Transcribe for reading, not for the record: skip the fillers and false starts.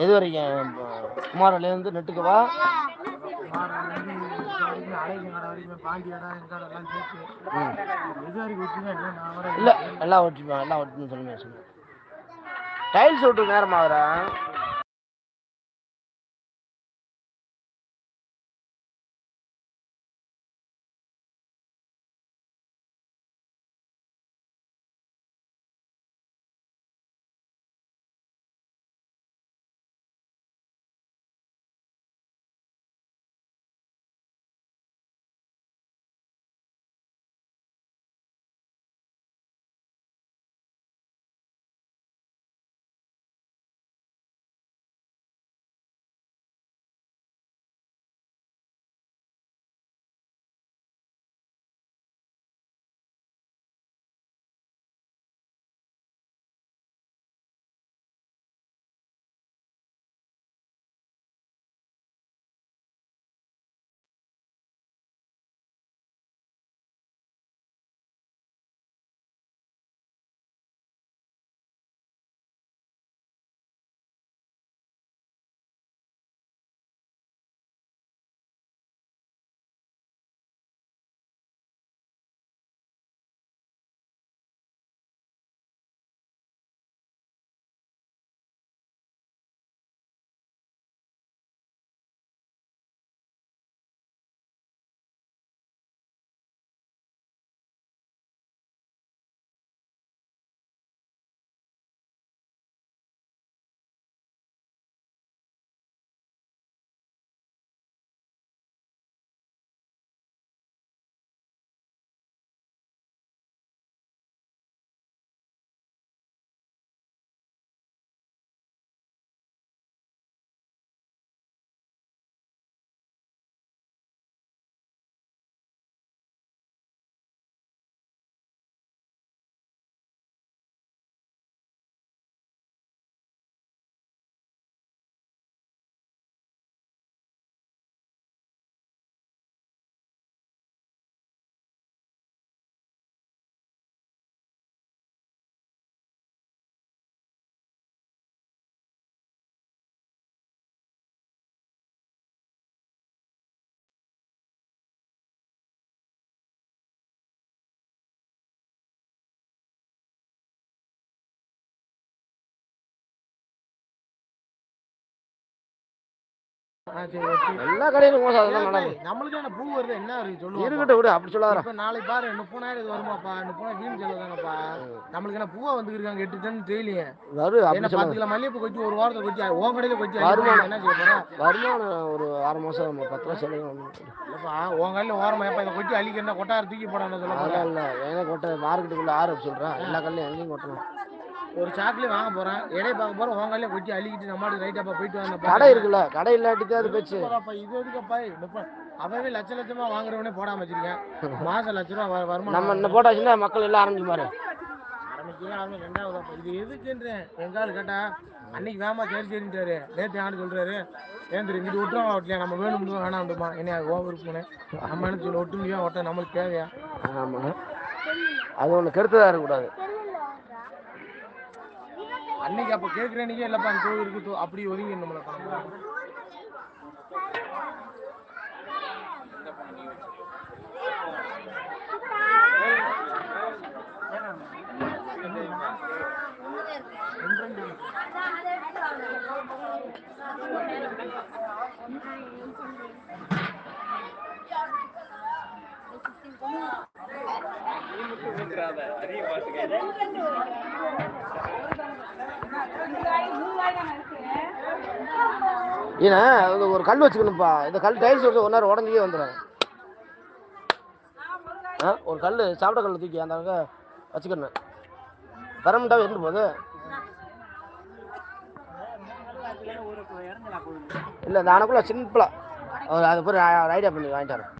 எது வரைக்கும் குமாரிலேருந்து நெட்டுக்குவா? இல்லை எல்லாம் ஓட்டிப்பேன், எல்லாம் ஓட்டின்னு சொல்லுங்க. டைல்ஸ் ஓட்டு நேரம் ஆகுறா? எல்லா கடையிலும் மோசம். அதெல்லாம் நடக்கும். நம்மளுக்கு பூ வருது என்ன இருக்கு சொல்லுங்க. இருக்கட்டும் விடு, அப்படி சொல்லாத. இப்போ நாளைக்கு பாரு 30,000 இது வருமாப்பா, 30,000 வீண் செலவு தானப்பா. நம்மளுக்கு என்ன பூவா வந்துருக்காங்க 8 டன் டெய்லியே. வரும் என்ன 10 கிலோ மல்லிகைப்பூ கொச்சி ஒரு வாரத்தை கொச்சி உன் கடையில கொச்சி வருமானம் என்ன செய்ய போறேன்? வருமானம் ஒரு 6 மாதம் 10 ரூபா செலவு. இல்லைப்பா உன் கடையில் ஓரமா எப்போ இதை கொச்சி அழிக்கிறா கொட்டார தூக்கி போடான்னு சொல்ல போறேன். இல்லை ஏன்னா கொட்டை மார்க்கெட்டுக்குள்ளே ஆறு சொல்கிறேன். எல்லா கடையிலும் எங்கேயும் கொட்டணும். ஒரு சாக்லேட் வாங்க போறேன், இடையே பார்க்க போறேன், உன் கடையில கொச்சி அள்ளிக்கிட்டு நம்மளுக்கு ரைட்டாப்பா போயிட்டு வந்த கடை இருக்குல்ல, கடை இல்லாட்டிக்கு அது போச்சு. இது எதுக்கப்பா அவவே லட்சமா வாங்குறவனே போடாம வச்சிருக்கேன். மாசம் ₹1,00,000 வருமானம். நம்ம இன்னும் போட்டாச்சுன்னா மக்கள் எல்லாம் ஆரம்பிச்சு பாரு. ஆரம்பிக்கவே ரெண்டாவது இது எதுக்குன்றேன். எங்காவது கேட்டா அன்னைக்கு வேமா சரின்ட்டாரு, நேற்று யாரு சொல்றாரு ஏன் தெரியும் இது ஒட்டுறோம் ஓட்டலையா, நம்ம வேணும் வேணாம்மா என்ன ஓவர் போனேன் நம்ம என்ன சொல்லி ஒட்டு முடியும் ஓட்ட நம்மளுக்கு தேவையா? ஆமா, அது ஒன்று கருத்துதான் இருக்கக்கூடாது. அன்னைக்கு அப்போ கேட்குறேன்னைக்கே இல்லைப்பா அந்த கோவில் இருக்கு அப்படி ஒதுங்கி நம்மளை பண்ண ஏன்னா ஒரு கல் வச்சுக்கணும்ப்பா. இந்த கல் டைல்ஸ் வச்சு 1 நேரம் உடஞ்சியே வந்துடும். ஒரு கல் சாப்பிட்ட கல் தூக்கி அந்த வச்சுக்கணும். பரமண்டாவே இருந்து போகுது. இல்லை இந்த அணக்குள்ள சிம்பிளாக அது போய் ஐடியா பண்ணி வாங்கிட்டாரு.